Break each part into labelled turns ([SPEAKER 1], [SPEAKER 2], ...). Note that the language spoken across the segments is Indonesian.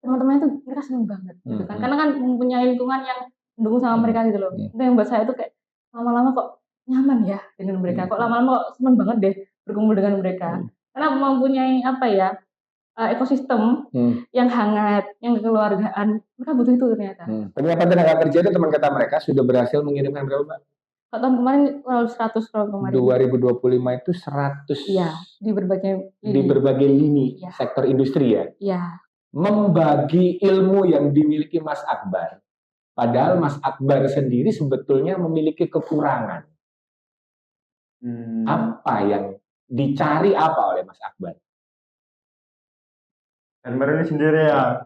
[SPEAKER 1] teman-temannya tuh mereka seneng banget gitu kan. Karena kan mempunyai lingkungan yang mendukung sama mereka gitu loh. Itu yang buat saya tuh kayak lama-lama kok nyaman ya dengan mereka. Kok lama-lama kok seneng banget deh berkumpul dengan mereka. Karena mempunyai apa ya, ekosistem yang hangat, yang kekeluargaan. Mereka butuh itu ternyata.
[SPEAKER 2] Penyiapan tenaga kerja itu teman kata mereka sudah berhasil mengirimkan berapa, Mbak?
[SPEAKER 1] Kalau tahun kemarin kalau 100 tahun kemarin.
[SPEAKER 2] 2025 itu 100.
[SPEAKER 1] Iya, di
[SPEAKER 2] berbagai lini
[SPEAKER 1] ya.
[SPEAKER 2] Sektor industri ya.
[SPEAKER 1] Iya.
[SPEAKER 2] Membagi ilmu yang dimiliki Mas Akbar. Padahal Mas Akbar sendiri sebetulnya memiliki kekurangan. Apa yang dicari apa oleh Mas Akbar?
[SPEAKER 3] Akbar ini sendiri ya.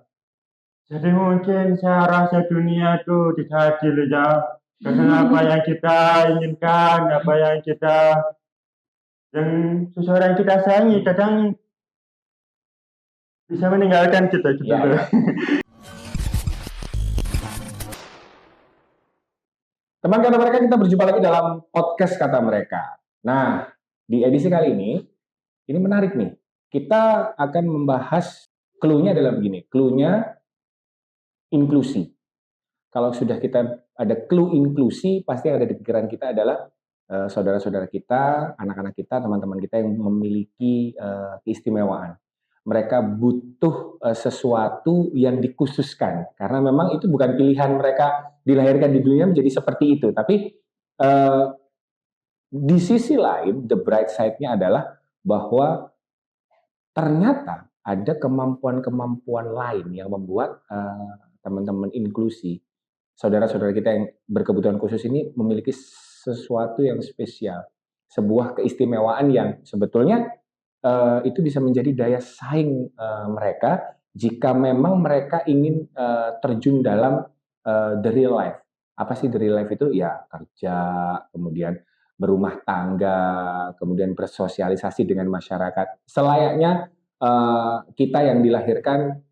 [SPEAKER 3] Jadi mungkin saya rasa dunia itu tidak adil ya. Karena apa yang kita inginkan, apa yang seseorang kita sayangi kadang bisa meninggalkan kita gitu. Ya.
[SPEAKER 2] Teman kata mereka, kita berjumpa lagi dalam podcast kata mereka. Nah, di edisi kali ini menarik nih. Kita akan membahas clue-nya adalah begini. Clue-nya inklusi. Kalau sudah kita ada clue inklusi, pasti yang ada di pikiran kita adalah saudara-saudara kita, anak-anak kita, teman-teman kita yang memiliki keistimewaan. Mereka butuh sesuatu yang dikhususkan, karena memang itu bukan pilihan mereka dilahirkan di dunia menjadi seperti itu. Tapi di sisi lain, the bright side-nya adalah bahwa ternyata ada kemampuan-kemampuan lain yang membuat teman-teman inklusi, saudara-saudara kita yang berkebutuhan khusus ini memiliki sesuatu yang spesial, sebuah keistimewaan yang sebetulnya itu bisa menjadi daya saing mereka jika memang mereka ingin terjun dalam the real life. Apa sih the real life itu? Ya kerja, kemudian berumah tangga, kemudian bersosialisasi dengan masyarakat. Selayaknya kita yang dilahirkan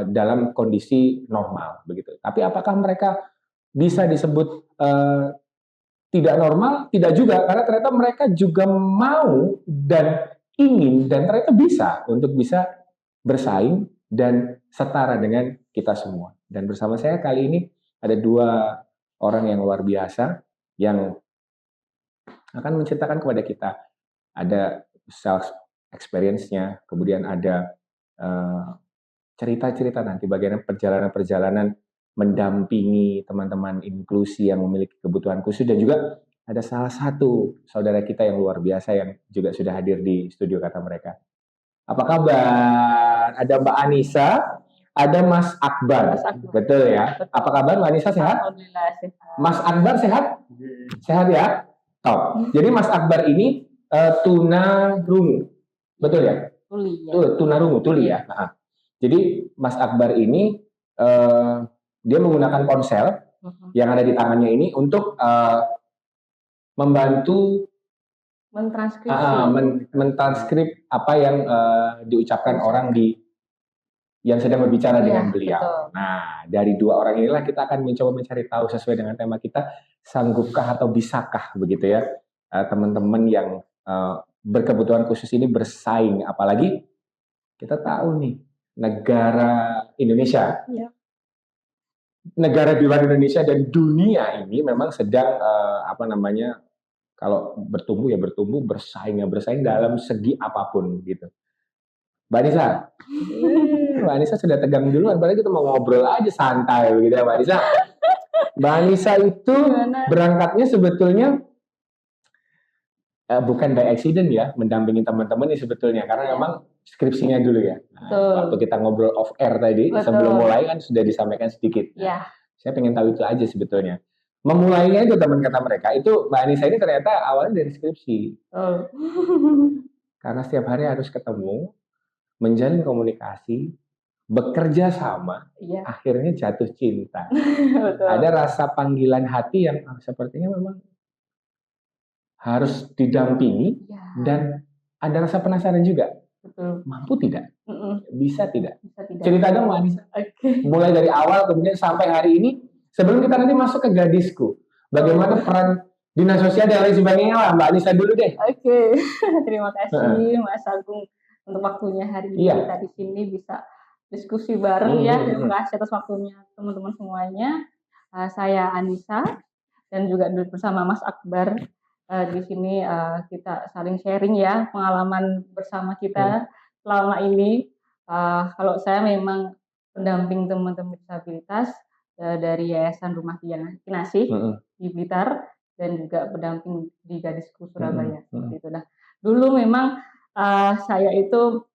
[SPEAKER 2] dalam kondisi normal begitu. Tapi apakah mereka bisa disebut tidak normal? Tidak juga, karena ternyata mereka juga mau dan ingin dan ternyata bisa untuk bisa bersaing dan setara dengan kita semua. Dan bersama saya kali ini ada dua orang yang luar biasa yang akan menceritakan kepada kita. Ada self experience-nya, kemudian ada cerita-cerita nanti bagaimana perjalanan-perjalanan mendampingi teman-teman inklusi yang memiliki kebutuhan khusus, dan juga ada salah satu saudara kita yang luar biasa yang juga sudah hadir di studio kata mereka. Apa kabar? Ada Mbak Anissa, ada Mas Akbar. Betul ya? Betul. Apa kabar Mbak Anissa, sehat?
[SPEAKER 1] Alhamdulillah sehat.
[SPEAKER 2] Mas Akbar sehat? Sehat ya? Top. Jadi Mas Akbar ini tunarungu. Betul ya?
[SPEAKER 1] Tuli ya.
[SPEAKER 2] Tunarungu, tuli ya. Nah, jadi Mas Akbar ini dia menggunakan ponsel yang ada di tangannya ini untuk membantu mentranskrip apa yang diucapkan orang yang sedang berbicara dengan beliau. Betul. Nah, dari dua orang inilah kita akan mencoba mencari tahu sesuai dengan tema kita, sanggupkah atau bisakah begitu ya teman-teman yang berkebutuhan khusus ini bersaing, apalagi kita tahu nih negara Indonesia, negara di luar Indonesia dan dunia ini memang sedang kalau bertumbuh ya bertumbuh, bersaing ya bersaing dalam segi apapun gitu. Mbak Anissa, Mbak Anissa sudah tegang duluan, padahal kita mau ngobrol aja santai begitu ya Mbak Anissa. Mbak Anissa itu berangkatnya sebetulnya bukan by accident ya, mendampingi teman-teman ini sebetulnya, karena memang skripsinya dulu ya. Nah, waktu kita ngobrol off air tadi, sebelum mulai kan sudah disampaikan sedikit. Nah, saya pengen tahu itu aja sebetulnya. Memulainya itu teman kata mereka, itu Mbak Anissa ini ternyata awalnya dari skripsi. Karena setiap hari harus ketemu, menjalin komunikasi, bekerja sama, akhirnya jatuh cinta. Ada rasa panggilan hati yang sepertinya memang harus didampingi, dan ada rasa penasaran juga. Betul. Mampu tidak? Bisa tidak? Cerita dong Mbak Anissa. Mulai dari awal kemudian sampai hari ini, sebelum kita nanti masuk ke gadisku, bagaimana peran dinas sosial dan lain sebagainya lah, Mbak Anissa dulu deh.
[SPEAKER 1] Terima kasih Mas Agung untuk waktunya hari ini kita di sini bisa diskusi bareng ya. Terima kasih atas waktunya teman-teman semuanya. Saya Anissa dan juga bersama Mas Akbar. Di sini kita saling sharing ya pengalaman bersama kita selama ini. Kalau saya memang pendamping teman-teman disabilitas dari Yayasan Rumah Kinasih di Blitar dan juga pendamping di Gadisku Surabaya seperti itu. Nah, dulu memang saya itu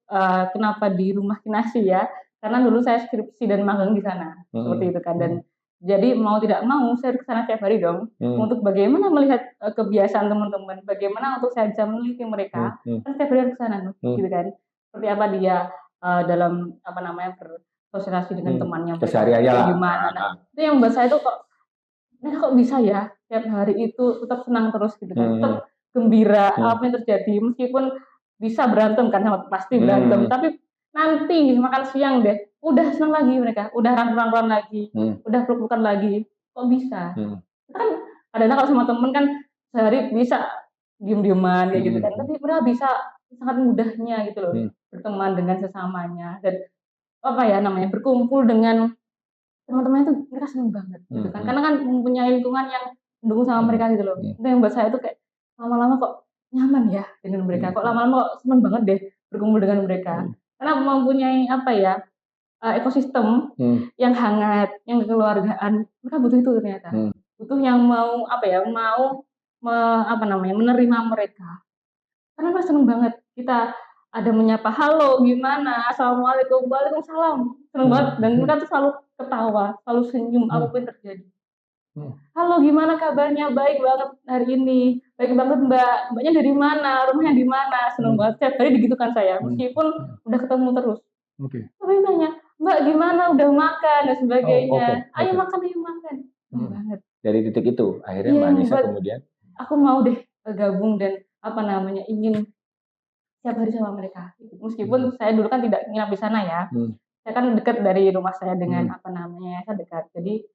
[SPEAKER 1] kenapa di Rumah Kinasih ya? Karena dulu saya skripsi dan magang di sana seperti itu kan. Dan jadi mau tidak mau saya ke sana tiap hari dong untuk bagaimana melihat kebiasaan teman-teman, bagaimana untuk saya bisa meneliti mereka. Kan setiap hari ke sana gitu kan. Seperti apa dia dalam apa namanya bersosialisasi dengan temannya
[SPEAKER 2] kesehariannya lah.
[SPEAKER 1] Gimana. Nah, itu yang membuat saya tuh mereka kok bisa ya tiap hari itu tetap senang terus gitu kan. Tetap gembira apa yang terjadi meskipun bisa berantem kan pasti berantem, tapi nanti makan siang deh udah senang lagi mereka, udah rangkulan lagi, udah peluk-pelukan lagi. Kok bisa? Kan kadang-kadang kalau sama temen kan sehari bisa diem-dieman kayak gitu kan, tapi mereka bisa sangat mudahnya gitu loh berteman dengan sesamanya dan apa ya namanya berkumpul dengan teman-teman itu mereka seneng banget gitu kan, karena kan mempunyai lingkungan yang mendukung sama mereka gitu loh. Itu yang buat saya tuh kayak lama-lama kok nyaman ya dengan mereka, kok lama-lama kok seneng banget deh berkumpul dengan mereka, karena mempunyai apa ya ekosistem yang hangat, yang kekeluargaan. Mereka butuh itu ternyata, butuh yang mau apa ya mau apa namanya menerima mereka, karena mereka seneng banget kita ada menyapa halo gimana assalamualaikum waalaikumsalam seneng banget dan mereka tuh selalu ketawa selalu senyum apapun terjadi. Halo gimana kabarnya, baik banget hari ini, baik banget mbaknya dari mana, rumahnya di mana, seneng banget tiap hari digitukan saya meskipun udah ketemu terus. Tapi nanya mbak gimana udah makan dan sebagainya. Ayo makan seneng banget.
[SPEAKER 2] Dari titik itu akhirnya Mbak Anissa kemudian
[SPEAKER 1] aku mau deh gabung dan apa namanya ingin tiap hari sama mereka meskipun saya dulu kan tidak nginap di sana ya. Saya kan dekat dari rumah saya dengan apa namanya saya dekat, jadi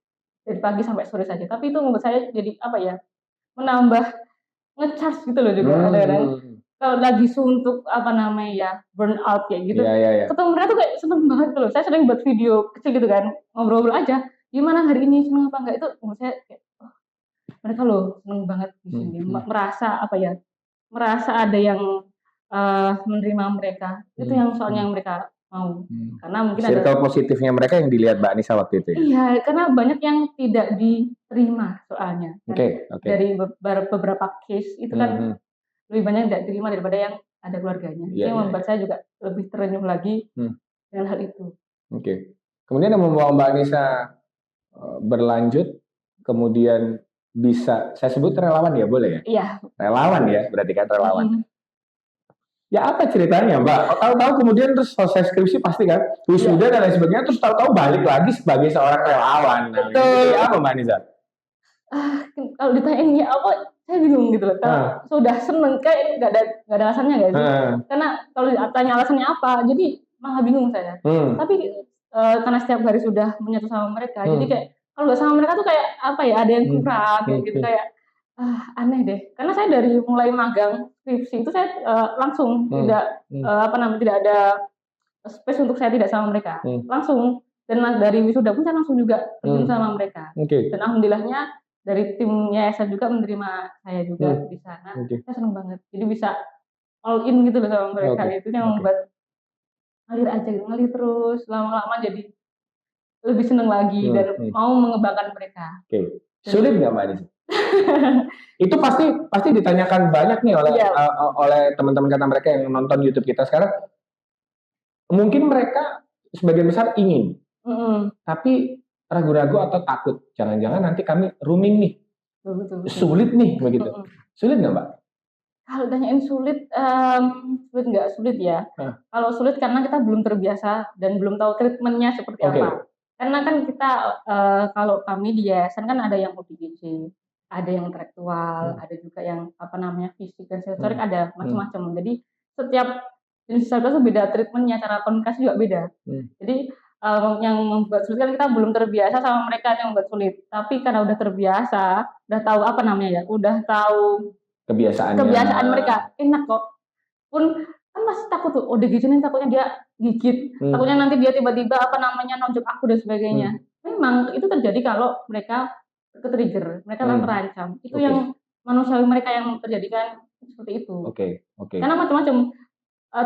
[SPEAKER 1] dari pagi sampai sore saja, tapi itu membuat saya jadi apa ya menambah ngecharge gitu loh juga kadang-kadang kalau lagi suntuk apa namanya ya burn out kayak gitu ketemu mereka tuh kayak seneng banget gitu loh. Saya sering buat video kecil gitu kan ngobrol aja gimana hari ini seneng apa enggak, itu menurut saya kayak mereka loh seneng banget di sini merasa apa ya merasa ada yang menerima mereka, itu yang soalnya yang mereka mau. Karena mungkin
[SPEAKER 2] circle positifnya mereka yang dilihat Mbak Anissa waktu itu ya?
[SPEAKER 1] Iya, karena banyak yang tidak diterima soalnya. Dari beberapa case itu kan lebih banyak yang tidak diterima daripada yang ada keluarganya. Itu yang membuat saya juga lebih terenyuh lagi dengan hal itu.
[SPEAKER 2] Kemudian yang membawa Mbak Anissa berlanjut, kemudian bisa, saya sebut relawan ya, boleh ya?
[SPEAKER 1] Iya.
[SPEAKER 2] Relawan ya, berarti kan relawan. Ya apa ceritanya Mbak? Tahu-tahu kemudian terus selesai skripsi pasti kan wisuda dan lain sebagainya, terus tahu-tahu balik lagi sebagai seorang relawan. Betul. Nah, apa Mbak Anissa?
[SPEAKER 1] Kalau ditanyain ya apa, saya bingung gitu loh. Kalau sudah seneng kayak nggak ada alasannya nggak sih? Karena kalau ditanya alasannya apa, jadi malah bingung saya. Tapi karena setiap hari sudah menyatu sama mereka, jadi kayak kalau nggak sama mereka tuh kayak apa ya ada yang kurang gitu kayak. Aneh deh, karena saya dari mulai magang skripsi itu saya langsung tidak apa namanya tidak ada space untuk saya tidak sama mereka langsung, dan dari wisuda pun saya langsung juga terjun sama mereka dan alhamdulillahnya dari tim yayasan juga menerima saya juga di sana. Saya senang banget jadi bisa all in gitu loh sama mereka. Itu yang membuat ngalir terus lama-lama jadi lebih senang lagi dan mau mengembangkan mereka.
[SPEAKER 2] Sulit nggak Mbak Anissa? Itu pasti ditanyakan banyak nih oleh teman-teman karena mereka yang nonton YouTube kita sekarang. Mungkin mereka sebagian besar ingin, tapi ragu-ragu atau takut. Jangan-jangan nanti kami rooming nih, sulit nih begitu. Sulit nggak Mbak?
[SPEAKER 1] Kalau tanyain sulit nggak sulit ya. Kalau sulit karena kita belum terbiasa dan belum tahu treatmentnya seperti apa. Karena kan kita kalau kami di yayasan kan ada yang ODGJ, ada yang intelektual, ada juga yang apa namanya fisik dan sensorik, ada macam-macam. Jadi setiap jenis disabilitas beda treatmentnya, cara komunikasi juga beda. Jadi yang membuat sulit kan kita belum terbiasa sama mereka yang membuat sulit. Tapi karena udah terbiasa, udah tahu apa namanya ya, udah tahu kebiasaan mereka enak kok. Pun kan masih takut tuh ODGJ ini takutnya dia gigit, takutnya nanti dia tiba-tiba nonjok aku dan sebagainya. Memang itu terjadi kalau mereka ke-trigger, mereka terancam. Itu yang manusiawi mereka yang terjadikan seperti itu. Karena macam-macam.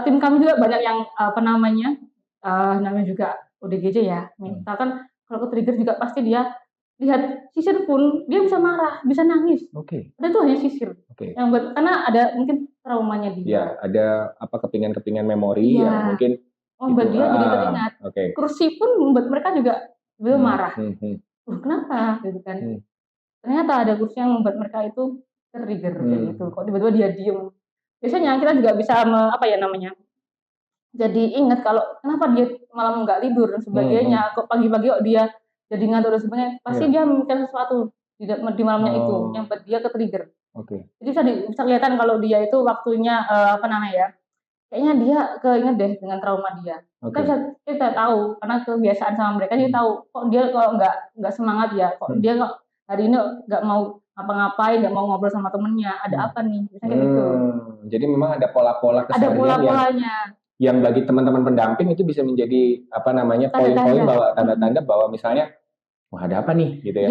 [SPEAKER 1] Tim kami juga banyak yang namanya juga ODGJ ya. Misalkan kalau ke-trigger juga pasti dia lihat sisir pun dia bisa marah, bisa nangis. Ada tuh hanya sisir. Yang karena ada mungkin traumanya dia.
[SPEAKER 2] Ya, ada kepingan-kepingan memori yang mungkin
[SPEAKER 1] membuat dia jadi teringat. Kursi pun membuat mereka juga marah. Kenapa gitu kan? Ternyata ada kursi yang membuat mereka itu ke-trigger kayak gitu. Kok tiba-tiba dia diem. Biasanya kita juga bisa jadi ingat kalau kenapa dia malam nggak tidur dan sebagainya. Kok pagi-pagi kok dia jadi ngantuk dan sebagainya. Pasti dia memikirkan sesuatu di malamnya itu yang buat dia ke-trigger. Jadi bisa kelihatan kalau dia itu waktunya kayaknya dia keinget deh dengan trauma dia. Kita tahu karena kebiasaan sama mereka dia tahu kok dia kalau nggak semangat ya, kok dia kok hari ini nggak mau ngapa-ngapain, nggak mau ngobrol sama temennya, ada apa nih? Misalnya kayak gitu.
[SPEAKER 2] Jadi memang ada pola-pola keseharian.
[SPEAKER 1] Ada pola-polanya.
[SPEAKER 2] Yang bagi teman-teman pendamping itu bisa menjadi poin-poin bahwa tanda-tanda bahwa misalnya wah ada apa nih gitu ya.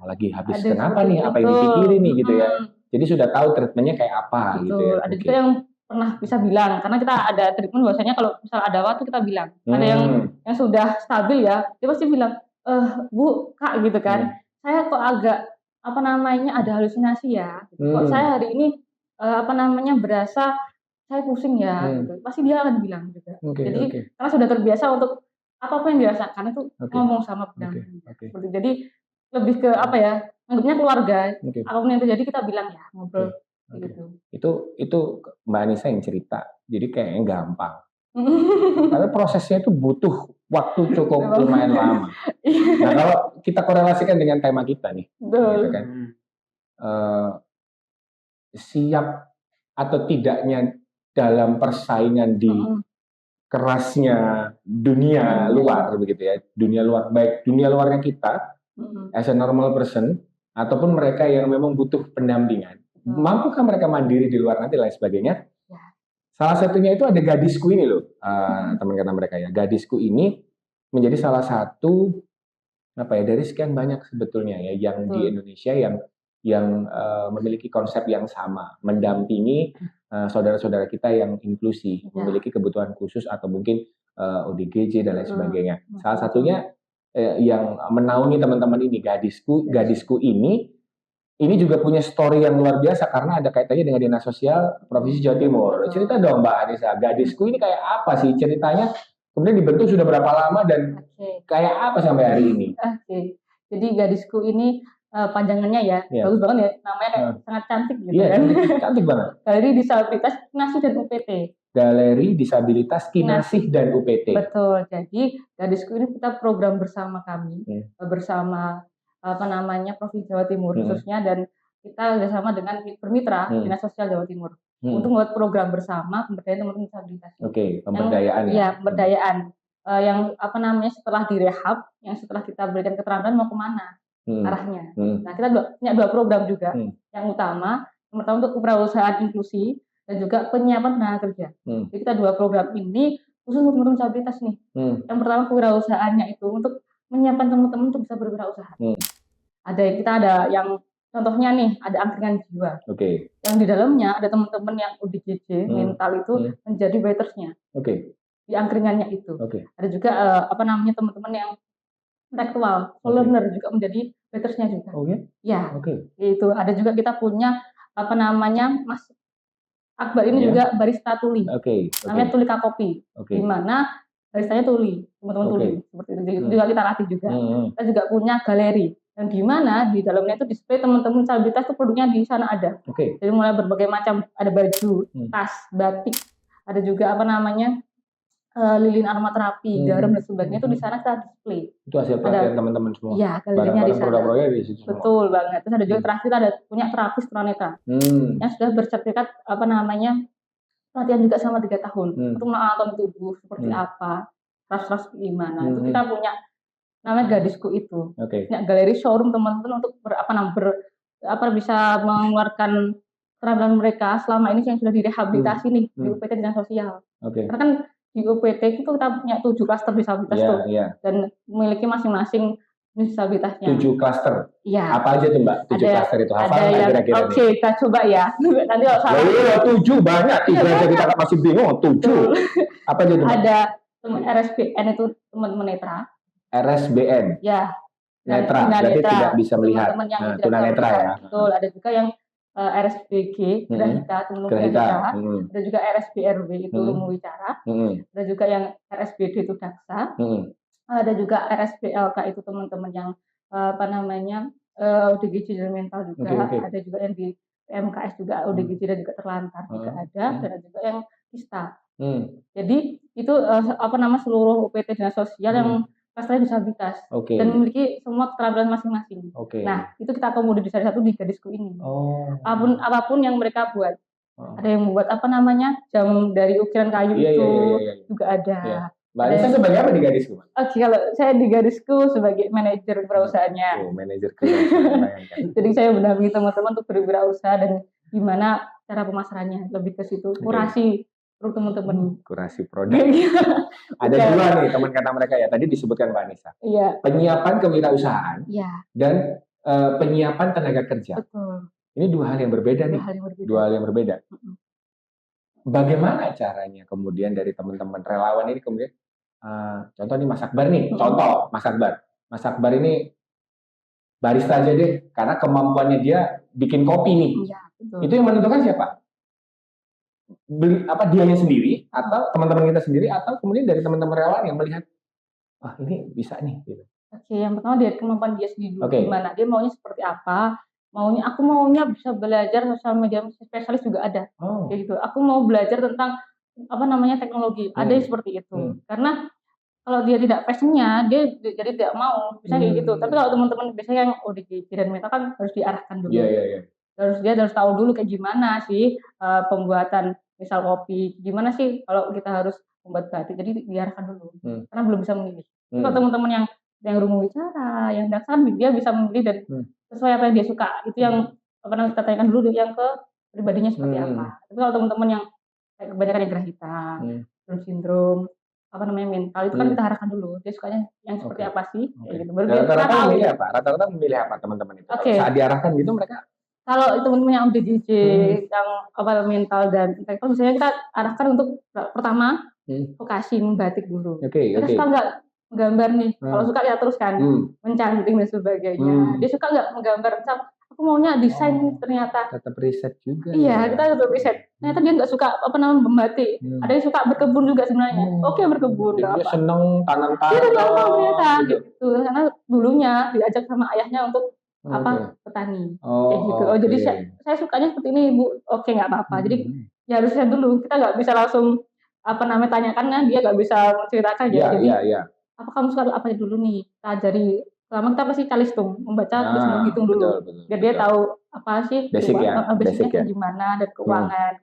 [SPEAKER 2] Lagi habis kenapa nih? Apa yang dipikirin nih gitu ya. Jadi sudah tahu treatmentnya kayak apa gitu ya.
[SPEAKER 1] Ada juga yang pernah bisa bilang karena kita ada treatment bahwasanya kalau misal ada waktu kita bilang. Ada yang sudah stabil ya, dia pasti bilang, Bu, Kak gitu kan. Saya kok agak ada halusinasi ya. Kok saya hari ini berasa saya pusing ya, gitu. Pasti dia akan bilang juga. Jadi karena sudah terbiasa untuk apa yang dirasakan itu ngomong sama pendamping. Jadi lebih ke anggapnya keluarga. Apapun yang terjadi kita bilang ya, ngobrol gitu.
[SPEAKER 2] Itu Mbak Anissa yang cerita. Jadi kayaknya gampang. Tapi prosesnya itu butuh waktu cukup lumayan lama. Nah kalau kita korelasikan dengan tema kita nih, gitu kan, siap atau tidaknya dalam persaingan di kerasnya dunia luar begitu ya, dunia luar baik dunia luarnya kita as a normal person ataupun mereka yang memang butuh pendampingan, mampukah mereka mandiri di luar nanti lain sebagainya? Salah satunya itu ada Gadisku ini loh, teman-teman mereka ya. Gadisku ini menjadi salah satu dari sekian banyak sebetulnya ya yang di Indonesia yang memiliki konsep yang sama, mendampingi saudara-saudara kita yang inklusi, memiliki kebutuhan khusus atau mungkin ODGJ dan lain sebagainya. Salah satunya yang menaungi teman-teman ini Gadisku ini juga punya story yang luar biasa karena ada kaitannya dengan Dinas Sosial Provinsi Jawa Timur. Cerita dong Mbak Anissa, Gadisku ini kayak apa sih ceritanya? Kemudian dibentuk sudah berapa lama dan kayak apa sampai hari ini?
[SPEAKER 1] Jadi Gadisku ini panjangannya ya, bagus banget ya, namanya kayak sangat cantik gitu kan.
[SPEAKER 2] Cantik banget.
[SPEAKER 1] Galeri Disabilitas Kinasih dan UPT.
[SPEAKER 2] Galeri Disabilitas Kinasih dan UPT.
[SPEAKER 1] Betul. Jadi Gadisku ini kita program bersama kami, bersama Provinsi Jawa Timur khususnya, dan kita bersama dengan bermitra Dinas Sosial Jawa Timur untuk membuat program bersama pemberdayaan teman-teman disabilitas.
[SPEAKER 2] Pemberdayaan ya.
[SPEAKER 1] Pemberdayaan yang setelah direhab, yang setelah kita berikan keterampilan mau kemana arahnya. Nah kita punya dua program juga. Yang pertama untuk kewirausahaan inklusi dan juga penyiapan tenaga kerja. Jadi kita dua program ini khusus untuk teman-teman disabilitas nih. Yang pertama kewirausahaannya itu untuk menyiapkan teman-teman untuk bisa berwirausaha. Kita ada yang contohnya nih, ada angkringan jiwa. Yang di dalamnya ada teman-teman yang ODGJ mental itu menjadi waitersnya. Di angkringannya itu. Ada juga teman-teman yang intelektual, learner juga menjadi waitersnya juga. Itu ada juga kita punya Mas Akbar ini juga barista tuli. Namanya Tuli Kopi. Di mana baristanya tuli, teman-teman tuli. Seperti itu. Itu juga kita latih juga. Kita juga punya galeri. Dan di mana di dalamnya itu display teman-teman disabilitas itu produknya di sana ada. Jadi mulai berbagai macam, ada baju, tas, batik, ada juga lilin aromaterapi, garam dan sebagainya itu di sana kita display.
[SPEAKER 2] Itu hasil pelatihan teman-teman semua.
[SPEAKER 1] Iya, galerinya di sana.
[SPEAKER 2] Produk-produknya di situ semua.
[SPEAKER 1] Betul banget. Terus ada juga terakhir ada punya terapis tunanetra yang sudah bersertifikat pelatihan juga selama 3 tahun untuk menonton tubuh seperti apa, ras-ras gimana. Itu kita punya namanya Gadisku itu. Punya galeri showroom teman-teman untuk bisa mengeluarkan keterampilan mereka selama ini yang sudah direhabilitasi nih di UPT Dinas Sosial. Karena kan di UPT itu kita punya 7 klaster disabilitas
[SPEAKER 2] Iya,
[SPEAKER 1] tuh,
[SPEAKER 2] iya.
[SPEAKER 1] dan memiliki masing-masing jenis disabilitasnya.
[SPEAKER 2] 7 klaster.
[SPEAKER 1] Iya.
[SPEAKER 2] Apa aja tuh Mbak? 7
[SPEAKER 1] Ada
[SPEAKER 2] klaster itu. Hafal
[SPEAKER 1] ada
[SPEAKER 2] nggak
[SPEAKER 1] yang
[SPEAKER 2] kira-kira nih?
[SPEAKER 1] oke, kita coba ya. Nanti kalau salah.
[SPEAKER 2] Loh, 7 banyak. 3
[SPEAKER 1] Iya,
[SPEAKER 2] aja kita
[SPEAKER 1] banyak.
[SPEAKER 2] masih bingung. 7.
[SPEAKER 1] Betul.
[SPEAKER 2] Apa aja tuh Mbak?
[SPEAKER 1] Ada RSBN itu teman-teman netra.
[SPEAKER 2] RSBN.
[SPEAKER 1] Ya.
[SPEAKER 2] Netra, berarti
[SPEAKER 1] Tunanetra.
[SPEAKER 2] tidak bisa melihat.
[SPEAKER 1] Teman-teman yang
[SPEAKER 2] Nah,
[SPEAKER 1] tidak bisa
[SPEAKER 2] tunanetra
[SPEAKER 1] melihat.
[SPEAKER 2] ya.
[SPEAKER 1] Betul. Ada juga yang RSBG, Grahita, teman-teman
[SPEAKER 2] Grahita.
[SPEAKER 1] netra. Ada juga RSBRW itu ilmu wicara. Ada juga yang RSBD itu daksa. Ada juga RSBLK itu teman-teman yang apa namanya ODGJ dan mental juga.
[SPEAKER 2] Oke.
[SPEAKER 1] Ada juga yang di PMKS juga ODGJ dan juga terlantar juga ada. Dan ada juga yang KISTA. Jadi itu apa nama seluruh UPT dinas sosial yang klasternya disabilitas dan memiliki semua keterampilan masing-masing. Nah, itu kita akomodir di salah satu di Gadisku ini. Apapun yang mereka buat. Ada yang membuat apa namanya jam dari ukiran kayu itu juga ada.
[SPEAKER 2] Iya. Mbak Anissa sebagai apa di Gadisku?
[SPEAKER 1] Oke, kalau saya di Gadisku sebagai manajer perusahaannya.
[SPEAKER 2] Oh, manajer keuangan.
[SPEAKER 1] Jadi saya mendampingi teman-teman untuk berwirausaha dan gimana cara pemasarannya, lebih ke situ. Kurasi untuk teman-teman.
[SPEAKER 2] Kurasi produk. Ada dua nih teman kata mereka ya. Tadi disebutkan Mbak Anissa.
[SPEAKER 1] Iya.
[SPEAKER 2] Penyiapan kewirausahaan.
[SPEAKER 1] Iya.
[SPEAKER 2] Dan penyiapan tenaga kerja.
[SPEAKER 1] Betul.
[SPEAKER 2] Ini dua hal yang berbeda nih. Dua hal yang berbeda. Bagaimana caranya kemudian dari teman-teman relawan ini kemudian contoh nih Mas Akbar nih, contoh Mas Akbar ini barista aja deh karena kemampuannya dia bikin kopi nih.
[SPEAKER 1] Iya, betul.
[SPEAKER 2] Itu yang menentukan siapa? Dianya sendiri atau teman-teman kita sendiri atau kemudian dari teman-teman relawan yang melihat ini bisa nih gitu.
[SPEAKER 1] Oke, yang pertama dari kemampuan dia sendiri dulu. Gimana dia maunya seperti apa? Aku maunya bisa belajar sosial media spesialis juga ada. Kayak gitu. Aku mau belajar tentang apa namanya teknologi. Ada yang seperti itu. Karena kalau dia tidak passionnya, dia jadi tidak mau. Bisa kayak gitu. Tapi kalau teman-teman biasanya yang ODGJ dan meta kan harus diarahkan dulu.
[SPEAKER 2] Iya.
[SPEAKER 1] Dia harus tahu dulu kayak gimana sih pembuatan misal kopi. Gimana sih kalau kita harus membuat batik. Jadi diarahkan dulu. Karena belum bisa memilih. Kalau teman-teman yang rumu bicara, yang daksa, dia bisa memilih dan sesuai apa yang dia suka. Itu yang kita tanyakan dulu yang ke pribadinya seperti apa. Tapi kalau teman-teman yang kayak kebanyakan yang Grahita, Down syndrome, apa namanya mental, itu kan kita arahkan dulu. Dia sukanya yang seperti apa sih? Kayak gitu.
[SPEAKER 2] Rata-rata memilih apa? Rata-rata memilih apa teman-teman itu? Saat diarahkan gitu mereka?
[SPEAKER 1] Kalau teman-teman yang ODGJ, yang apa mental dan intelektual, biasanya kita arahkan untuk pertama vokasi membatik dulu. Kita suka nggak menggambar nih? Kalau suka ya teruskan mencanting dan sebagainya. Dia suka nggak menggambar? Misal aku maunya desain ternyata.
[SPEAKER 2] Tetap riset juga.
[SPEAKER 1] Iya, kita tetap riset. Ternyata dia nggak suka apa namanya membatik. Ada yang suka berkebun juga sebenarnya. Oke, berkebun.
[SPEAKER 2] Dia seneng tanam-tanam.
[SPEAKER 1] Dia ternyata gitu. Karena dulunya diajak sama ayahnya untuk petani. Kayak gitu. Jadi saya sukanya seperti ini, Bu. Oke, nggak apa-apa. Jadi ya harus riset dulu. Kita nggak bisa langsung tanyakan kan dia nggak bisa menceritakan ya. Jadi apa kamu suka apa dulu nih? Kita ajari. Pertama kita pasti calistung, membaca terus menghitung dulu. Biar dia tahu apa sih basicnya gimana dan keuangan.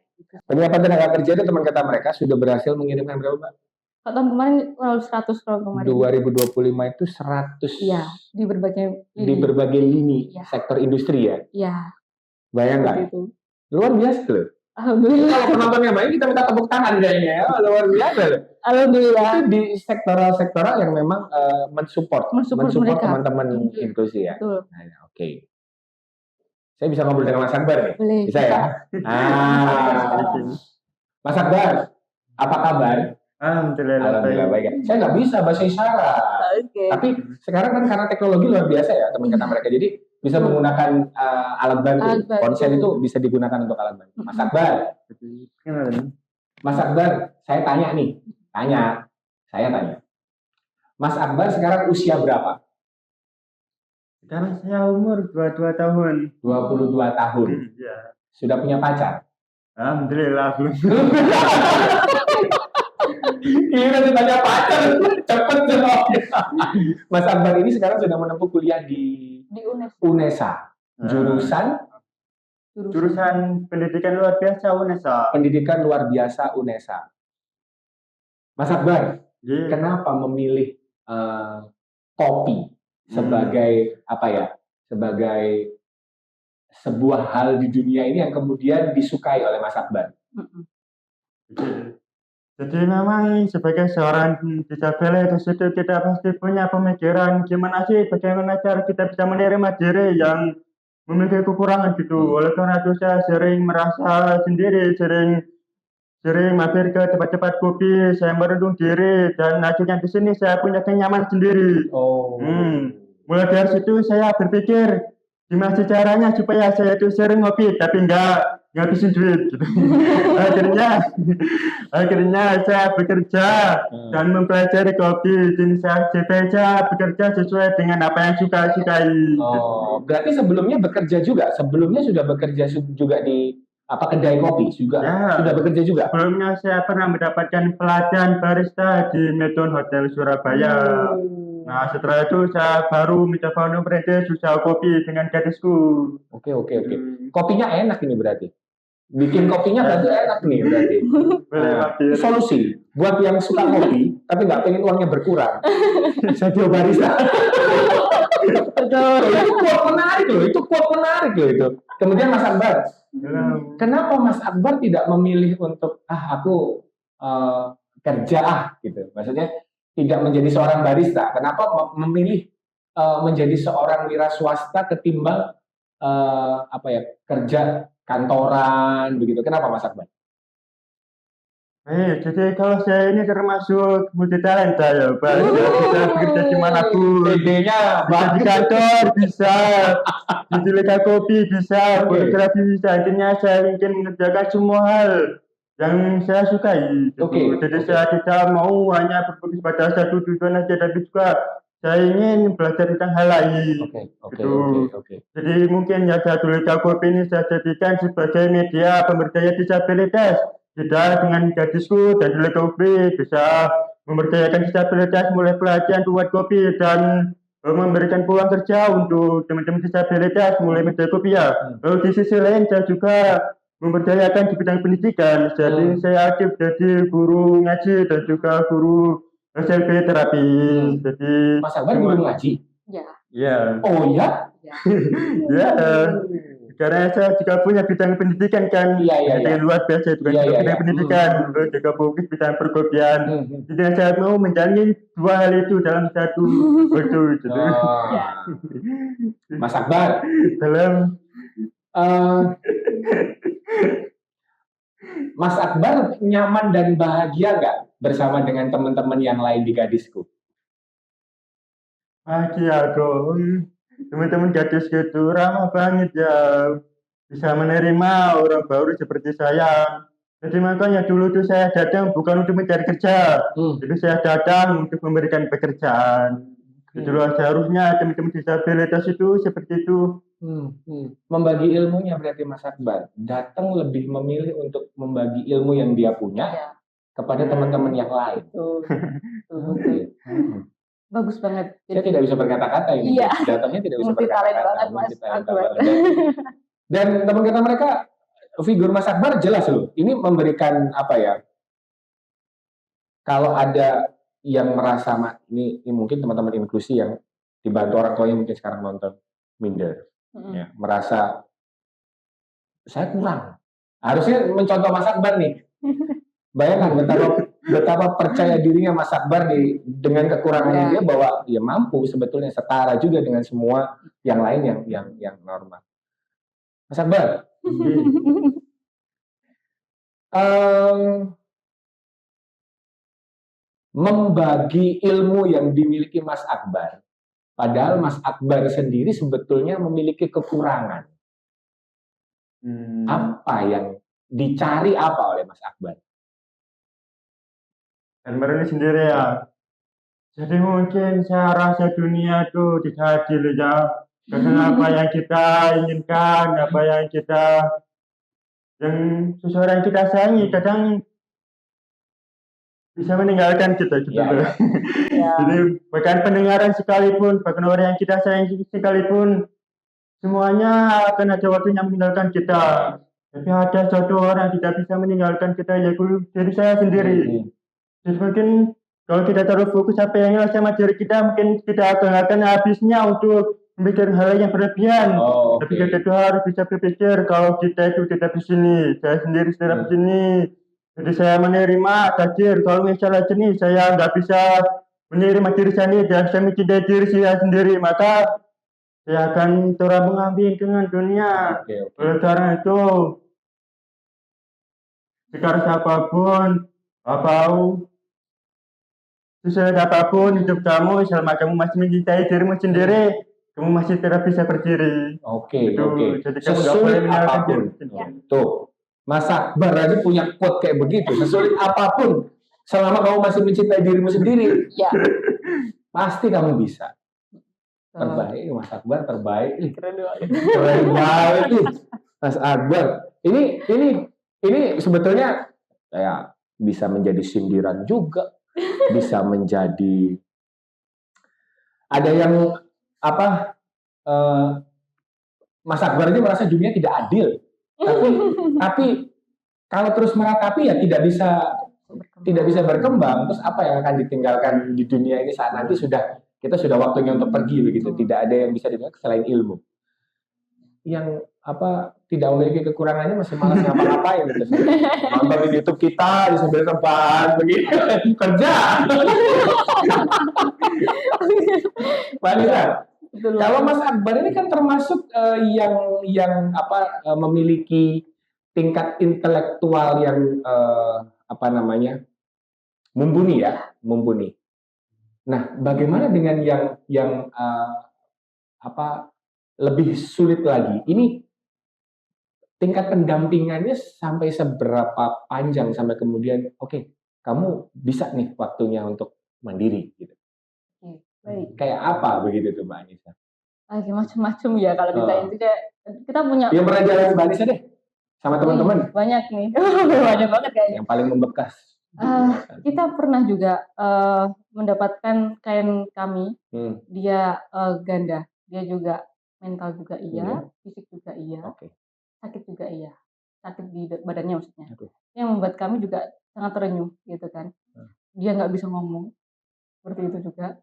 [SPEAKER 2] Penyiapan tenaga kerja itu teman kata mereka sudah berhasil mengirimkan berapa, Mbak?
[SPEAKER 1] Tahun kemarin 100 kalau kemarin.
[SPEAKER 2] 2025 itu 100.
[SPEAKER 1] Iya, di
[SPEAKER 2] berbagai lini sektor industri ya.
[SPEAKER 1] Iya.
[SPEAKER 2] Bayangkan. Luar biasa loh.
[SPEAKER 1] Alhamdulillah.
[SPEAKER 2] Kalau penonton yang baik kita minta tepuk tangan kayaknya ya. Luar biasa loh.
[SPEAKER 1] Alhamdulillah.
[SPEAKER 2] Itu di sektoral yang memang mensupport teman-teman inklusi ya.
[SPEAKER 1] Betul.
[SPEAKER 2] Nah, oke. Saya bisa ngobrol dengan Mas Akbar nih?
[SPEAKER 1] Boleh.
[SPEAKER 2] Bisa ya? Mas Akbar, apa kabar?
[SPEAKER 3] Alhamdulillah
[SPEAKER 2] baik. Saya nggak bisa bahasa isyarat. Tapi sekarang kan karena teknologi luar biasa ya teman kata mereka. Jadi bisa menggunakan alat bantu. Ponsel itu bisa digunakan untuk alat bantu. Mas Akbar. Mas Akbar, saya tanya nih. Saya tanya. Mas Akbar sekarang usia berapa?
[SPEAKER 3] Sekarang saya umur 22 tahun.
[SPEAKER 2] 22 tahun.
[SPEAKER 3] Iya.
[SPEAKER 2] Sudah punya pacar?
[SPEAKER 3] Alhamdulillah belum.
[SPEAKER 2] Iya, ditanya pacar. Cepet jawabnya. Mas Akbar ini sekarang sudah menempuh kuliah di UNESA. Jurusan
[SPEAKER 3] Pendidikan Luar Biasa UNESA.
[SPEAKER 2] Pendidikan Luar Biasa UNESA. Mas Akbar, kenapa memilih kopi sebagai sebagai sebuah hal di dunia ini yang kemudian disukai oleh Mas Akbar?
[SPEAKER 3] Jadi memang sebagai seorang disabilitas itu kita pasti punya pemikiran gimana sih bagaimana cara kita bisa menerima diri yang memiliki kekurangan gitu. Oleh karena itu saya sering merasa sendiri, sering sering mampir ke tempat-tempat kopi, saya merenung diri dan akhirnya di sini saya punya kenyamanan sendiri.
[SPEAKER 2] Oh.
[SPEAKER 3] Mulai dari situ saya berpikir gimana sih caranya supaya saya itu sering ngopi tapi nggak ngabisin duit gitu. akhirnya akhirnya saya bekerja dan mempelajari kopi dan saya bekerja sesuai dengan apa yang sukai.
[SPEAKER 2] Oh, berarti sebelumnya bekerja juga. Sebelumnya sudah bekerja juga di apa kedai kopi juga.
[SPEAKER 3] Ya.
[SPEAKER 2] Sudah bekerja juga.
[SPEAKER 3] Sebelumnya saya pernah mendapatkan pelatihan barista di Meton Hotel Surabaya. Nah, setelah itu saya baru mencoba untuk merintis usaha kopi dengan gadisku.
[SPEAKER 2] Oke. Kopinya enak ini berarti. Bikin kopinya berarti enak nih berarti. Solusi buat yang suka kopi tapi nggak pengen uangnya berkurang. Jadi barista. Betul. Itu quote menarik loh itu. Kemudian Mas Akbar, kenapa Mas Akbar tidak memilih untuk aku kerja gitu? Maksudnya tidak menjadi seorang barista. Kenapa memilih menjadi seorang wira swasta ketimbang kerja kantoran begitu? Kenapa Mas Akbar?
[SPEAKER 3] Jadi kalau saya ini termasuk multi talenta ya, Pak. Saya bisa bekerja dimanapun.
[SPEAKER 2] PD-nya
[SPEAKER 3] bisa di kantor, bisa di delega kopi, bisa fotografi, bisa. Intinya saya ingin mengerjakan semua hal yang saya sukai. Gitu. Jadi saya tidak mau hanya berfokus pada satu tujuan saja, tapi juga saya ingin belajar tentang hal lain. Jadi mungkin ya delega kopi ini saya jadikan sebagai media pemberdayaan disabilitas. Tidak dengan gadisku dan delega kopi bisa memberdayakan disabilitas mulai pelatihan buat kopi dan memberikan peluang kerja untuk teman-teman disabilitas mulai menjadi kopi ya. Lalu di sisi lain saya juga memberdayakan di bidang pendidikan. Jadi saya aktif jadi guru ngaji dan juga guru SLP terapi. Jadi
[SPEAKER 2] Mas Akbar guru ngaji?
[SPEAKER 3] Ya.
[SPEAKER 2] Oh ya?
[SPEAKER 3] Ya. Karena saya juga punya bidang pendidikan kan, yang luar biasa juga bidang pendidikan, juga fokus bidang perkopian. Jadi saya mau menjalani dua hal itu dalam satu waktu.
[SPEAKER 2] Mas Akbar, Mas Akbar nyaman dan bahagia nggak bersama dengan teman-teman yang lain di Gadisku?
[SPEAKER 3] Bahagia dong. Teman-teman gadis gitu ramah banget ya, bisa menerima orang baru seperti saya. Jadi makanya dulu tuh saya datang bukan untuk mencari kerja, jadi saya datang untuk memberikan pekerjaan. Itulah seharusnya teman-teman disabilitas itu seperti itu.
[SPEAKER 2] Membagi ilmunya berarti Mas Akbar datang lebih memilih untuk membagi ilmu yang dia punya kepada teman-teman yang lain.
[SPEAKER 1] Bagus banget.
[SPEAKER 2] Saya tidak bisa berkata-kata ini. Datangnya tidak bisa berkata-kata. Dan teman-teman mereka, figur Mas Akbar jelas loh. Ini memberikan apa ya? Kalau ada yang merasa ini mungkin teman-teman inklusi yang dibantu orang tuanya mungkin sekarang nonton minder, ya, merasa saya kurang. Harusnya mencontoh Mas Akbar nih. Bayangkan betapa percaya dirinya Mas Akbar dengan kekurangannya dia bahwa dia mampu sebetulnya setara juga dengan semua yang lain yang normal. Mas Akbar, membagi ilmu yang dimiliki Mas Akbar, padahal Mas Akbar sendiri sebetulnya memiliki kekurangan. Apa yang dicari oleh Mas Akbar?
[SPEAKER 3] Dan ini sendiri ya. Jadi mungkin saya rasa dunia itu tidak adil ya. Karena apa yang kita inginkan, apa yang seseorang kita sayangi kadang bisa meninggalkan kita gitu. Jadi bahkan pendengaran sekalipun, bahkan orang yang kita sayangi sekalipun, semuanya akan ada waktunya meninggalkan kita. Tapi ada satu orang yang tidak bisa meninggalkan kita, yaitu diri saya sendiri. Jadi mungkin kalau kita terlalu fokus apa yang hilang sama diri kita, mungkin kita akan habisnya untuk memikir hal yang berlebihan. Tapi kita itu harus bisa berpikir kalau kita itu tetap di sini, saya sendiri tetap di sini. Jadi saya menerima takdir. Kalau misalnya jenis saya nggak bisa menerima diri saya sendiri dan saya mencintai diri saya sendiri, maka saya akan terbang ambing dengan dunia. Oleh karena itu, sekarang siapapun, apapun, sesuai apapun hidup kamu, selama kamu masih mencintai dirimu sendiri, kamu masih tetap bisa berdiri.
[SPEAKER 2] Oke.
[SPEAKER 3] Jadi kamu nggak boleh menyalahkan
[SPEAKER 2] apapun.
[SPEAKER 3] diri.
[SPEAKER 2] Tuh, Mas Akbar aja punya quote kayak begitu. Sesulit apapun, selama kamu masih mencintai dirimu sendiri,
[SPEAKER 1] Ya.
[SPEAKER 2] pasti kamu bisa. Terbaik, Mas Akbar terbaik.
[SPEAKER 1] Keren banget.
[SPEAKER 2] Keren banget nih, Mas Akbar. Ini sebetulnya kayak bisa menjadi sindiran juga, bisa menjadi ada yang apa? Mas Akbar aja merasa dunia tidak adil, tapi kalau terus meratapi ya tidak bisa berkembang. Terus apa yang akan ditinggalkan di dunia ini saat nanti kita sudah waktunya untuk pergi begitu. Tidak ada yang bisa ditinggalkan selain ilmu. Yang tidak memiliki kekurangannya masih malas ngapa-ngapain gitu. Nonton di YouTube kita di sambil tempat begitu kerja. Mbak Anissa, kalau Mas Akbar ini kan termasuk yang memiliki tingkat intelektual yang mumpuni. Nah, bagaimana dengan yang lebih sulit lagi? Ini tingkat pendampingannya sampai seberapa panjang sampai kemudian oke, kamu bisa nih waktunya untuk mandiri gitu.
[SPEAKER 1] Baik.
[SPEAKER 2] Kayak apa begitu tuh Mbak Anissa?
[SPEAKER 1] Macam-macam ya kalau ditanya itu kayak kita punya.
[SPEAKER 2] Yang pernah jalan Mbak Anissa deh sama teman-teman.
[SPEAKER 1] Banyak nih, banyak banget kayaknya.
[SPEAKER 2] Yang paling membekas.
[SPEAKER 1] Kita pernah juga mendapatkan klien kami, dia ganda, dia juga mental juga iya, fisik juga iya, sakit juga iya, sakit di badannya maksudnya. Yang membuat kami juga sangat terenyuh gitu kan. Dia nggak bisa ngomong, seperti itu juga.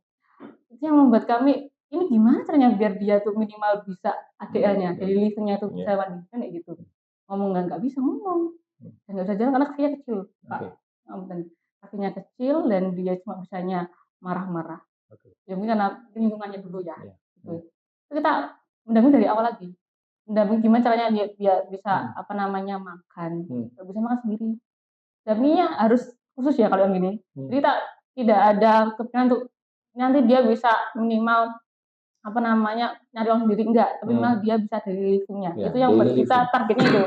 [SPEAKER 1] Itu yang membuat kami ini gimana caranya biar dia tuh minimal bisa ADL-nya, jadi living-nya tuh bisa mandiri kayak gitu. Ngomong nggak bisa ngomong, nggak bisa jalan karena kakinya kecil, Pak. Kakinya kecil dan dia cuma bisanya marah-marah. Ya mungkin karena lingkungannya dulu ya. Gitu. Kita mendampingi dari awal lagi. Mendampingi gimana caranya dia bisa makan, bisa makan sendiri. Dampinginya harus khusus ya kalau yang gini. Jadi tidak ada kepikiran untuk nanti dia bisa minimal nyari uang sendiri enggak, tapi malah dia bisa dari living-nya. Itu yang buat kita targetnya itu.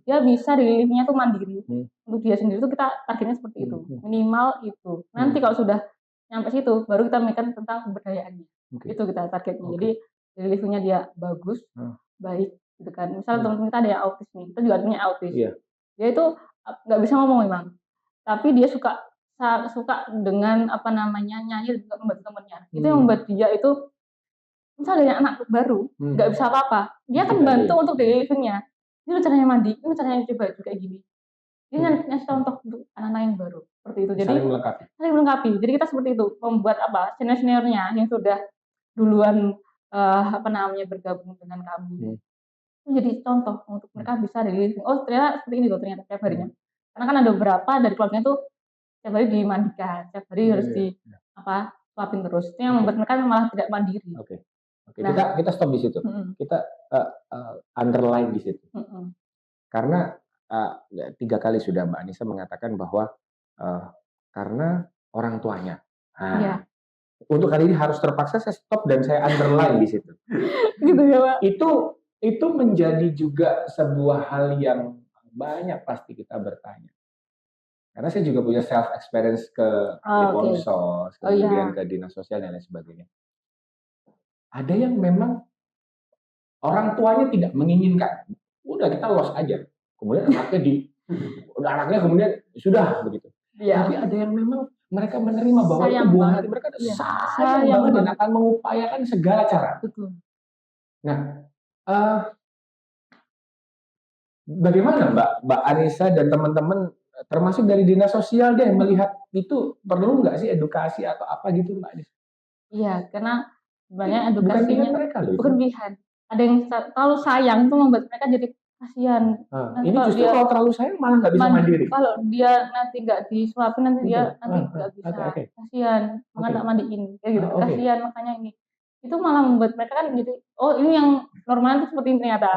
[SPEAKER 1] Dia bisa dari living-nya tuh mandiri. Untuk dia sendiri tuh kita targetnya seperti itu. Minimal itu. Nanti kalau sudah nyampe situ baru kita mikirkan tentang keberdayaannya. Itu kita targetnya. Jadi dari living-nya dia bagus, baik gitu kan. Misal teman-teman kita ada yang autis nih. Kita juga punya autis. Dia itu enggak bisa ngomong memang. Tapi dia suka dengan nyanyi juga membantu temannya. Itu yang membuat dia itu misalnya anak baru nggak bisa apa-apa, dia akan bantu untuk daily living-nya. Ini caranya mandi, ini caranya cuci baju kayak gini. Ini ngasih contoh untuk anak-anak yang baru seperti itu. Jadi saling melengkapi. Jadi kita seperti itu membuat senior-seniornya yang sudah duluan bergabung dengan kami. Itu jadi contoh untuk mereka bisa daily living. Oh ternyata seperti ini loh ternyata tiap harinya. Karena kan ada beberapa dari keluarganya tuh tiap hari dimandikan, tiap hari harus suapin terus. Itu yang membuat mereka malah tidak mandiri.
[SPEAKER 2] Oke, kita stop di situ. Kita underline di situ. Karena 3 kali sudah Mbak Anissa mengatakan bahwa karena orang tuanya. Untuk kali ini harus terpaksa saya stop dan saya underline di situ.
[SPEAKER 1] Gitu ya, Pak.
[SPEAKER 2] Itu menjadi juga sebuah hal yang banyak pasti kita bertanya. Karena saya juga punya self experience ke Polsos, kemudian ke dinas sosial dan lain sebagainya. Ada yang memang orang tuanya tidak menginginkan, udah kita los aja. Kemudian anaknya kemudian sudah begitu. Tapi ada yang memang mereka menerima bahwa itu buah hati mereka sayang banget dan akan mengupayakan segala cara.
[SPEAKER 1] Betul.
[SPEAKER 2] Nah, bagaimana Mbak Anissa dan teman-teman termasuk dari dinas sosial deh melihat itu perlu nggak sih edukasi atau apa gitu Mbak Anissa?
[SPEAKER 1] Iya, karena sebenarnya edukasinya
[SPEAKER 2] mereka loh,
[SPEAKER 1] bukan pilihan. Ada yang terlalu sayang itu membuat mereka jadi kasihan. Nanti
[SPEAKER 2] Ini
[SPEAKER 1] kalau
[SPEAKER 2] justru
[SPEAKER 1] dia
[SPEAKER 2] kalau terlalu sayang malah nggak bisa mandiri.
[SPEAKER 1] kalau dia nanti nggak disuapin nanti dia nanti nggak bisa.
[SPEAKER 2] Oke.
[SPEAKER 1] Kasihan, makanya nggak mandiin kayak gitu.
[SPEAKER 2] Oke.
[SPEAKER 1] Kasihan makanya ini. Itu malah membuat mereka kan jadi oh ini yang normal itu seperti ini ternyata.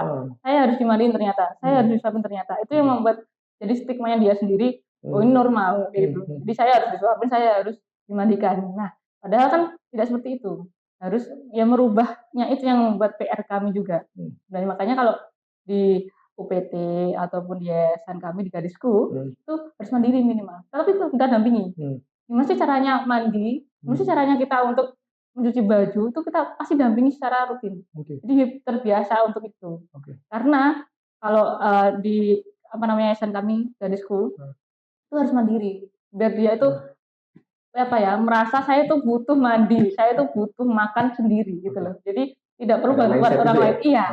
[SPEAKER 1] Saya harus dimandiin ternyata. Saya harus disuapin ternyata. Itu yang membuat jadi stigmanya dia sendiri. Oh ini normal kayak gitu. Jadi saya harus disuapin, saya harus dimandikan. Nah, padahal kan tidak seperti itu. Harus ya merubahnya itu yang membuat PR kami juga. Dan makanya kalau di UPT ataupun di yayasan kami di Gadisku itu harus mandiri minimal. Tapi itu kita dampingi. Gimana sih caranya mandi? Gimana sih caranya kita untuk mencuci baju? Itu kita pasti dampingi secara rutin. Jadi terbiasa untuk itu. Karena kalau di yayasan kami Gadisku itu harus mandiri. Biar dia itu merasa saya itu butuh mandi, saya itu butuh makan sendiri gitu loh. Jadi tidak perlu bantuan orang lain. Iya.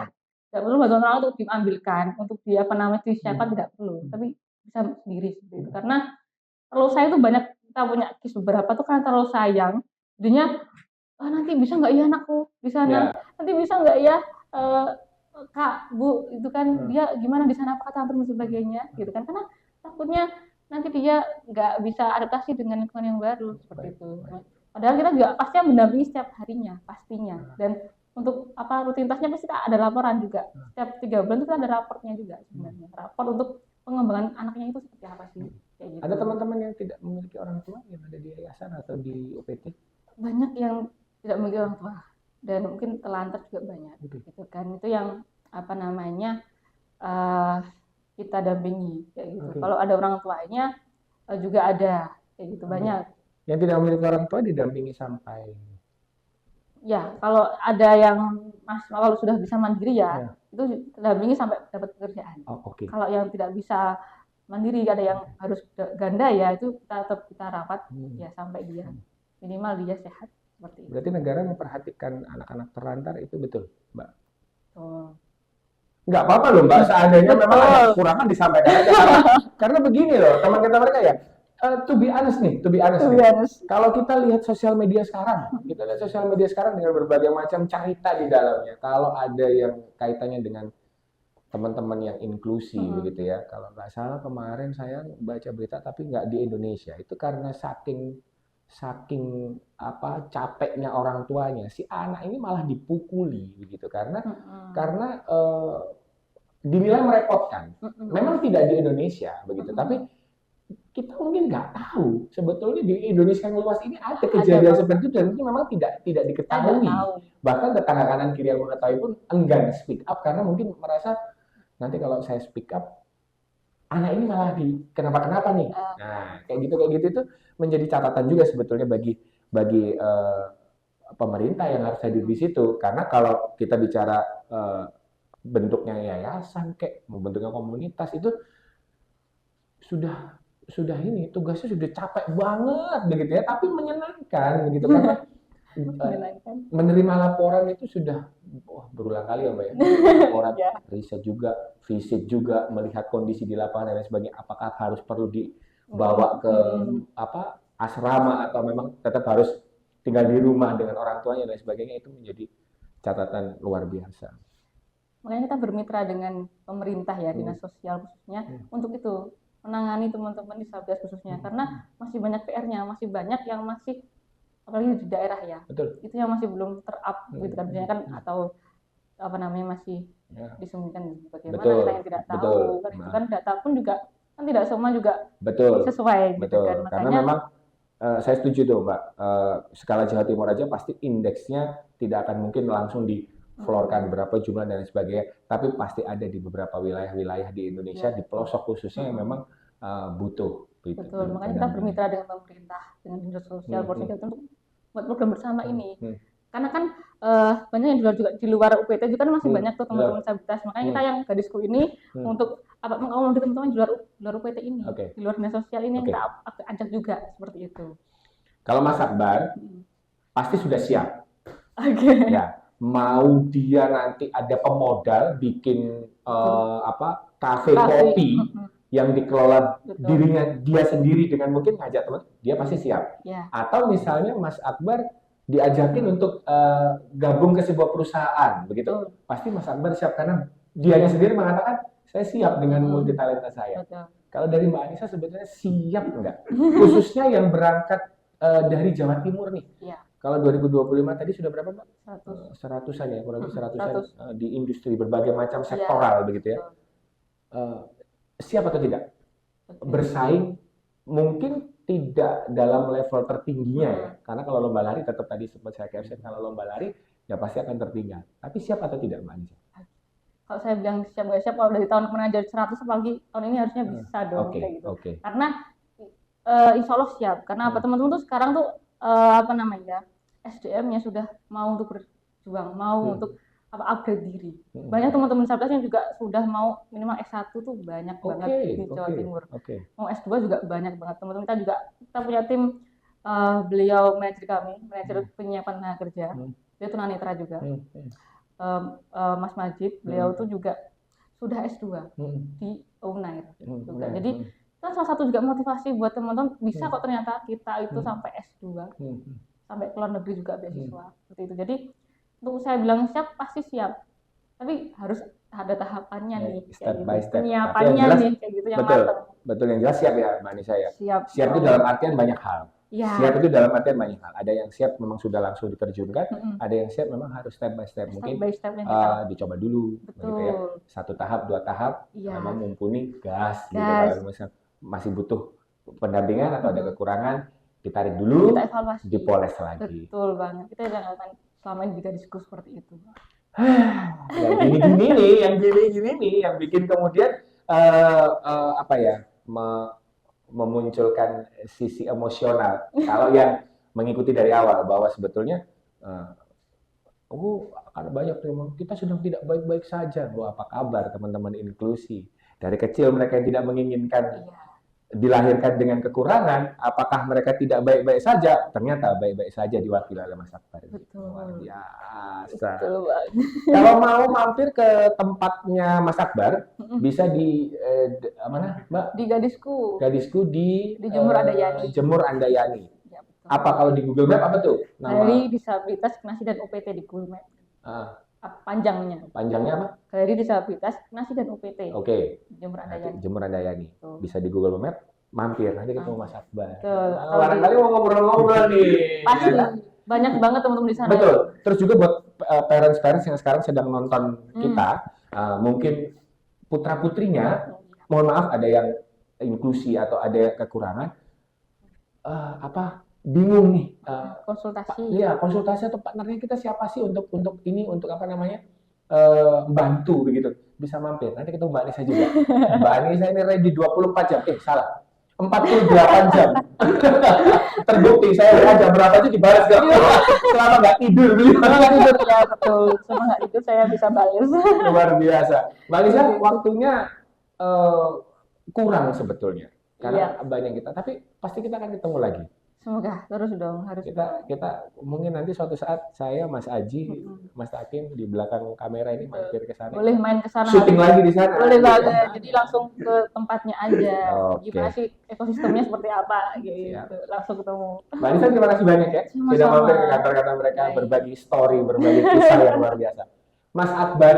[SPEAKER 1] Tidak perlu bantuan orang untuk diambilkan, untuk disiapkan tidak perlu, tapi bisa sendiri seperti itu. Karena terlalu sayang itu banyak kita punya case beberapa tuh karena terlalu sayang, jadinya nanti bisa nggak ya anakku di sana, nanti bisa nggak ya Kak, Bu, itu kan dia gimana di sana, apakah campur dan sebagainya gitu kan, karena takutnya nanti dia nggak bisa adaptasi dengan lingkungan yang baru seperti itu. Padahal kita juga pasti mendampingi setiap harinya pastinya, dan untuk rutinitasnya pasti ada laporan juga. Setiap 3 bulan itu ada raportnya juga sebenarnya. Rapor untuk pengembangan anaknya itu seperti apa sih? Kayak gitu.
[SPEAKER 2] Ada teman-teman yang tidak memiliki orang tua yang ada di yayasan atau di UPT?
[SPEAKER 1] Banyak yang tidak memiliki orang tua dan mungkin telantar juga banyak. Gitu kan. Itu yang kita dampingi kayak gitu. Kalau ada orang tuanya juga ada kayak gitu banyak.
[SPEAKER 2] Yang tidak memiliki orang tua didampingi sampai
[SPEAKER 1] ya, kalau ada yang kalau sudah bisa mandiri itu dampingi sampai dapat pekerjaan. Kalau yang tidak bisa mandiri, ada yang harus ganda itu kita rapat sampai dia minimal dia sehat seperti itu.
[SPEAKER 2] Berarti negara memperhatikan anak-anak terlantar itu betul, Mbak? Nggak apa-apa loh, Mbak, seandainya memang ada kekurangan disampaikan aja. Karena begini loh, teman kita mereka to be honest nih. Kalau kita lihat sosial media sekarang, dengan berbagai macam cerita di dalamnya. Kalau ada yang kaitannya dengan teman-teman yang inklusi begitu ya. Kalau nggak salah kemarin saya baca berita, tapi nggak di Indonesia. Itu karena saking capeknya orang tuanya, si anak ini malah dipukuli begitu karena dinilai merepotkan. Memang tidak di Indonesia begitu, tapi kita mungkin nggak tahu sebetulnya di Indonesia yang luas ini ada kejadian seperti itu, dan itu memang tidak diketahui. Bahkan tetangga kanan kiri yang mengetahui pun enggan speak up karena mungkin merasa nanti kalau saya speak up anak ini malah kenapa nih. Nah, kayak gitu itu menjadi catatan juga sebetulnya bagi pemerintah yang harus hadir di situ. Karena kalau kita bicara bentuknya yayasan bentuknya komunitas itu sudah tugasnya sudah capek banget begitu ya, tapi menyenangkan begitu karena menerima laporan itu sudah berulang kali ya Mbak ya. Laporan riset juga, visit juga, melihat kondisi di lapangan dan lain sebagainya, apakah harus perlu dibawa ke asrama atau memang tetap harus tinggal di rumah dengan orang tuanya dan sebagainya, itu menjadi catatan luar biasa.
[SPEAKER 1] Makanya kita bermitra dengan pemerintah ya, dinas sosial khususnya untuk itu menangani teman-teman disabilitas khususnya, karena masih banyak PR-nya, masih banyak yang masih apalagi di daerah ya.
[SPEAKER 2] Betul.
[SPEAKER 1] Itu yang masih belum ter-up gitu kan, biasanya kan atau masih disembunyikan bagaimana kita yang tidak tahu kan, itu kan data pun juga kan tidak semua juga sesuai gitu kan. Makanya
[SPEAKER 2] karena memang saya setuju tuh Mbak, skala Jawa Timur aja pasti indeksnya tidak akan mungkin langsung diflorkan berapa jumlah dan lain sebagainya, tapi pasti ada di beberapa wilayah-wilayah di Indonesia di pelosok khususnya yang memang butuh.
[SPEAKER 1] Betul, makanya kita bermitra dengan pemerintah, dengan dinas sosial, polisi untuk buat program bersama ini. Karena kan banyak yang di luar UPT juga kan masih banyak tuh teman-teman disabilitas. Makanya kita yang Gadisku ini untuk mengakomodir teman-teman di luar UPT ini, di luar dinas sosial ini yang kita ajak juga seperti itu.
[SPEAKER 2] Kalau Mas Akbar pasti sudah siap. Ya, mau dia nanti ada pemodal bikin kafe kopi yang dikelola dirinya dia sendiri dengan mungkin ngajak teman, dia pasti siap. Atau misalnya Mas Akbar diajakin untuk gabung ke sebuah perusahaan begitu, pasti Mas Akbar siap karena dianya sendiri mengatakan Saya siap dengan multi talenta saya.
[SPEAKER 1] Betul.
[SPEAKER 2] Kalau dari Mbak Anissa sebetulnya siap nggak? Khususnya yang berangkat dari Jawa Timur nih.
[SPEAKER 1] Iya.
[SPEAKER 2] Kalau 2025 tadi sudah berapa, Mbak?
[SPEAKER 1] 100.
[SPEAKER 2] 100-an ya, kurang lebih 100-an
[SPEAKER 1] 100.
[SPEAKER 2] di industri berbagai macam sektoral begitu ya. Siap atau tidak? Bersaing mungkin tidak dalam level tertingginya ya. Karena kalau lomba lari tetap tadi sempat saya caption, kalau lomba lari ya pasti akan tertinggal. Tapi siap atau tidak, Mbak Anissa?
[SPEAKER 1] Kalau saya bilang siap nggak siap, kalau dari tahun kemarin jadi 100 apalagi tahun ini harusnya bisa dong kayak gitu. Karena insya Allah siap. Karena apa, teman-teman tuh sekarang tuh SDM-nya sudah mau untuk berjuang, mau untuk upgrade diri. Banyak teman-teman disabilitas yang juga sudah mau minimal S1 tuh banyak banget di Jawa Timur. Mau S2 juga banyak banget. Teman-teman kita punya tim, beliau manajer penyiapan tenaga kerja. Dia tunanetra juga. Mas Majid, beliau tuh juga sudah S2 di Unair juga. Jadi itu salah satu juga motivasi buat teman-teman, bisa kok ternyata kita itu sampai S2, sampai ke luar negeri juga beasiswa seperti itu. Jadi untuk saya bilang siap, pasti siap, tapi harus ada tahapannya nih,
[SPEAKER 2] step by step.
[SPEAKER 1] Penyiapannya nih kayak gitu yang matang.
[SPEAKER 2] Betul, yang jelas siap ya, Mbak Anissa ya. Siap itu dalam artian banyak hal.
[SPEAKER 1] Ya.
[SPEAKER 2] Siap itu dalam artian banyak hal. Ada yang siap memang sudah langsung diterjunkan, ada yang siap memang harus step by step. Mungkin dicoba dulu, gitu ya. 1 tahap, 2 tahap, memang mumpuni gas. Gitu. Kalau misalnya masih butuh pendampingan atau ada kekurangan, ditarik dulu, kita evaluasi, dipoles lagi.
[SPEAKER 1] Betul banget. Kita jangan selama ini juga diskusi seperti itu.
[SPEAKER 2] Yang gini-gini nih, yang bikin kemudian memunculkan sisi emosional. Kalau yang mengikuti dari awal bahwa sebetulnya karena banyak teman kita sedang tidak baik-baik saja. Apa kabar teman-teman inklusi? Dari kecil mereka yang tidak menginginkan dilahirkan dengan kekurangan, apakah mereka tidak baik-baik saja? Ternyata baik-baik saja diwakili oleh Mas Akbar.
[SPEAKER 1] Betul.
[SPEAKER 2] Luar biasa.
[SPEAKER 1] Betul banget.
[SPEAKER 2] Kalau mau mampir ke tempatnya Mas Akbar, bisa di mana, Mbak?
[SPEAKER 1] Di Gadisku.
[SPEAKER 2] Gadisku di
[SPEAKER 1] Jemur Andayani.
[SPEAKER 2] Jemur Andayani. Ya, betul. Apa kalau di Google Map apa tuh?
[SPEAKER 1] Galeri Disabilitas Knasi dan OPT di Google Map. Panjangnya apa? Galeri Disabilitas Knasi dan OPT. Jemur Andayani.
[SPEAKER 2] Jemur Andayani. Bisa di Google Map, mampir nanti ketemu Mas Akbar.
[SPEAKER 1] Barangkali
[SPEAKER 2] mau ngobrol-ngobrol nih.
[SPEAKER 1] Pasti banyak banget teman-teman di sana.
[SPEAKER 2] Betul. Terus juga buat parents yang sekarang sedang nonton kita, mungkin putra-putrinya, mohon maaf ada yang inklusi atau ada kekurangan, bingung nih.
[SPEAKER 1] Konsultasi.
[SPEAKER 2] Iya, konsultasi atau partnernya kita siapa sih untuk bantu begitu. Bisa mampir. Nanti ketemu Mbak Anissa juga. Mbak Anissa ini ready 24 jam. Salah. 48 jam. Terbukti saya jam berapa aja dibalas gak? Selama nggak tidur.
[SPEAKER 1] Betul. Selama nggak tidur saya bisa balas.
[SPEAKER 2] Luar biasa. Mbak Anissa waktunya kurang sebetulnya. Karena banyak kita. Tapi pasti kita akan ketemu lagi.
[SPEAKER 1] Semoga terus dong, harus
[SPEAKER 2] kita mungkin nanti suatu saat saya, Mas Aji, Mas Takin di belakang kamera ini mampir ke sana.
[SPEAKER 1] Boleh main ke sana.
[SPEAKER 2] Syuting lagi di sana.
[SPEAKER 1] Boleh banget. Jadi langsung ke tempatnya aja. Gimana sih ekosistemnya seperti apa gitu. Langsung ketemu.
[SPEAKER 2] Mbak Anissa terima kasih banyak ya. Sudah mampir ke kantor-kantor mereka, berbagi story, berbagi kisah yang luar biasa. Mas Akbar,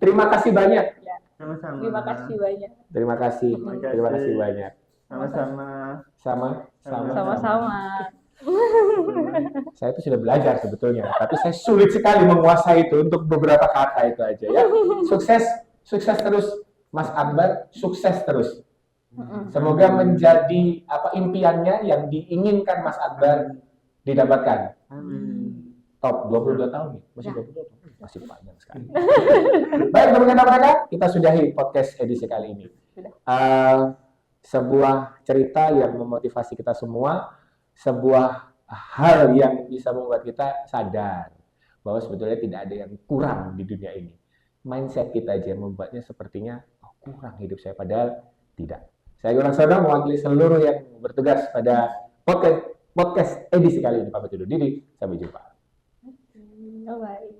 [SPEAKER 2] terima kasih banyak.
[SPEAKER 3] Sama-sama.
[SPEAKER 1] Terima kasih banyak.
[SPEAKER 2] Terima kasih banyak.
[SPEAKER 3] Sama-sama.
[SPEAKER 1] Sama-sama.
[SPEAKER 2] Saya itu sudah belajar sebetulnya, tapi saya sulit sekali menguasai itu untuk beberapa kata itu aja ya. Sukses terus Mas Akbar, sukses terus. Semoga menjadi impiannya yang diinginkan Mas Akbar didapatkan. Top 22 tahun nih, masih 22 tahun. Masih panjang sekali. Baik, teman-teman mereka, kita sudahi podcast edisi kali ini. Sebuah cerita yang memotivasi kita semua, sebuah hal yang bisa membuat kita sadar bahwa sebetulnya tidak ada yang kurang di dunia ini. Mindset kita aja yang membuatnya sepertinya kurang hidup saya, padahal tidak. Saya Gunawan Sono mewakili seluruh yang bertugas pada podcast edisi kali ini. Pamit undur diri, sampai jumpa.
[SPEAKER 1] Bye-bye.